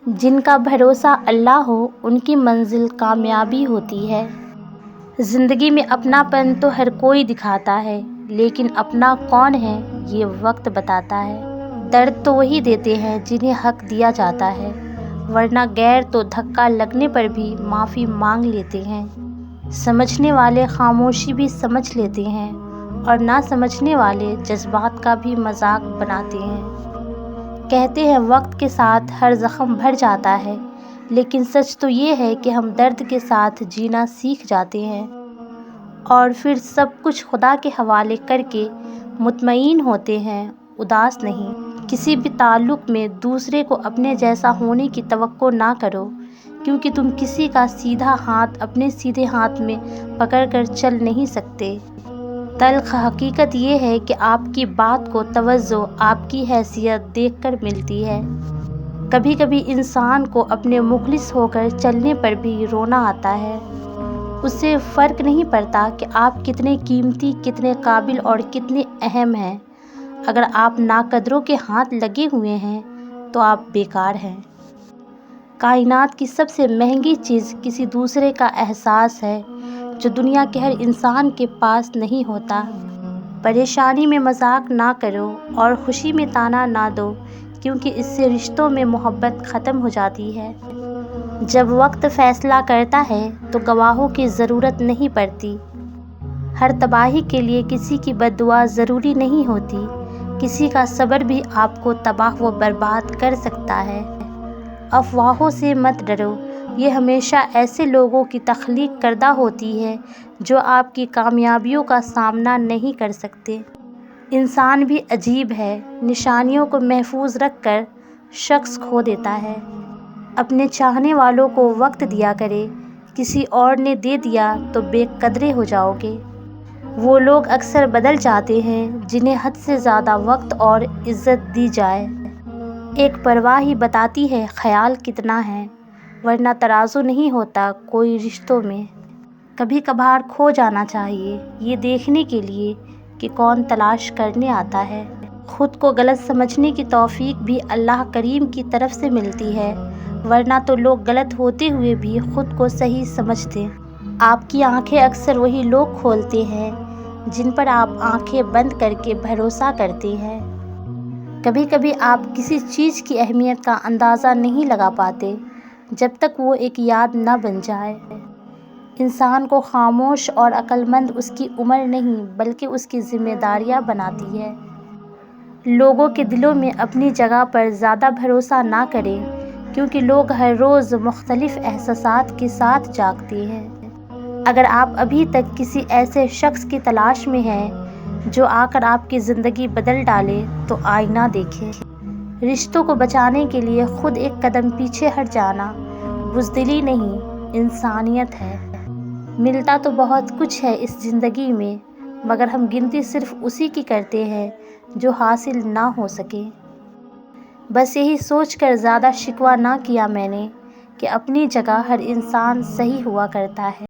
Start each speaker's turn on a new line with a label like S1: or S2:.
S1: جن کا بھروسہ اللہ ہو ان کی منزل کامیابی ہوتی ہے۔ زندگی میں اپناپن تو ہر کوئی دکھاتا ہے، لیکن اپنا کون ہے یہ وقت بتاتا ہے۔ درد تو وہی دیتے ہیں جنہیں حق دیا جاتا ہے، ورنہ غیر تو دھکا لگنے پر بھی معافی مانگ لیتے ہیں۔ سمجھنے والے خاموشی بھی سمجھ لیتے ہیں، اور نہ سمجھنے والے جذبات کا بھی مذاق بناتے ہیں۔ کہتے ہیں وقت کے ساتھ ہر زخم بھر جاتا ہے، لیکن سچ تو یہ ہے کہ ہم درد کے ساتھ جینا سیکھ جاتے ہیں، اور پھر سب کچھ خدا کے حوالے کر کے مطمئن ہوتے ہیں، اداس نہیں۔ کسی بھی تعلق میں دوسرے کو اپنے جیسا ہونے کی توقع نہ کرو، کیونکہ تم کسی کا سیدھا ہاتھ اپنے سیدھے ہاتھ میں پکڑ کر چل نہیں سکتے۔ تلخ حقیقت یہ ہے کہ آپ کی بات کو توجہ آپ کی حیثیت دیکھ کر ملتی ہے۔ کبھی کبھی انسان کو اپنے مخلص ہو کر چلنے پر بھی رونا آتا ہے۔ اسے فرق نہیں پڑتا کہ آپ کتنے قیمتی، کتنے قابل اور کتنے اہم ہیں۔ اگر آپ ناقدروں کے ہاتھ لگے ہوئے ہیں تو آپ بیکار ہیں۔ کائنات کی سب سے مہنگی چیز کسی دوسرے کا احساس ہے، جو دنیا کے ہر انسان کے پاس نہیں ہوتا۔ پریشانی میں مذاق نہ کرو اور خوشی میں طعنہ نہ دو، کیونکہ اس سے رشتوں میں محبت ختم ہو جاتی ہے۔ جب وقت فیصلہ کرتا ہے تو گواہوں کی ضرورت نہیں پڑتی۔ ہر تباہی کے لیے کسی کی بد دعا ضروری نہیں ہوتی۔ کسی کا صبر بھی آپ کو تباہ و برباد کر سکتا ہے۔ افواہوں سے مت ڈرو، یہ ہمیشہ ایسے لوگوں کی تخلیق کردہ ہوتی ہے جو آپ کی کامیابیوں کا سامنا نہیں کر سکتے۔ انسان بھی عجیب ہے، نشانیوں کو محفوظ رکھ کر شخص کھو دیتا ہے۔ اپنے چاہنے والوں کو وقت دیا کرے، کسی اور نے دے دیا تو بے قدرے ہو جاؤ گے۔ وہ لوگ اکثر بدل جاتے ہیں جنہیں حد سے زیادہ وقت اور عزت دی جائے۔ ایک پرواہ ہی بتاتی ہے خیال کتنا ہے، ورنہ ترازو نہیں ہوتا کوئی رشتوں میں۔ کبھی کبھار کھو جانا چاہیے، یہ دیکھنے کے لیے کہ کون تلاش کرنے آتا ہے۔ خود کو غلط سمجھنے کی توفیق بھی اللہ کریم کی طرف سے ملتی ہے، ورنہ تو لوگ غلط ہوتے ہوئے بھی خود کو صحیح سمجھتے۔ آپ کی آنکھیں اکثر وہی لوگ کھولتے ہیں جن پر آپ آنکھیں بند کر کے بھروسہ کرتے ہیں۔ کبھی کبھی آپ کسی چیز کی اہمیت کا اندازہ نہیں لگا پاتے جب تک وہ ایک یاد نہ بن جائے۔ انسان کو خاموش اور عقل مند اس کی عمر نہیں بلکہ اس کی ذمہ داریاں بناتی ہے۔ لوگوں کے دلوں میں اپنی جگہ پر زیادہ بھروسہ نہ کریں، کیونکہ لوگ ہر روز مختلف احساسات کے ساتھ جاگتے ہیں۔ اگر آپ ابھی تک کسی ایسے شخص کی تلاش میں ہیں جو آ کر آپ کی زندگی بدل ڈالے تو آئینہ دیکھیں۔ رشتوں کو بچانے کے لیے خود ایک قدم پیچھے ہٹ جانا بزدلی نہیں، انسانیت ہے۔ ملتا تو بہت کچھ ہے اس زندگی میں، مگر ہم گنتی صرف اسی کی کرتے ہیں جو حاصل نہ ہو سکے۔ بس یہی سوچ کر زیادہ شکوہ نہ کیا میں نے کہ اپنی جگہ ہر انسان صحیح ہوا کرتا ہے۔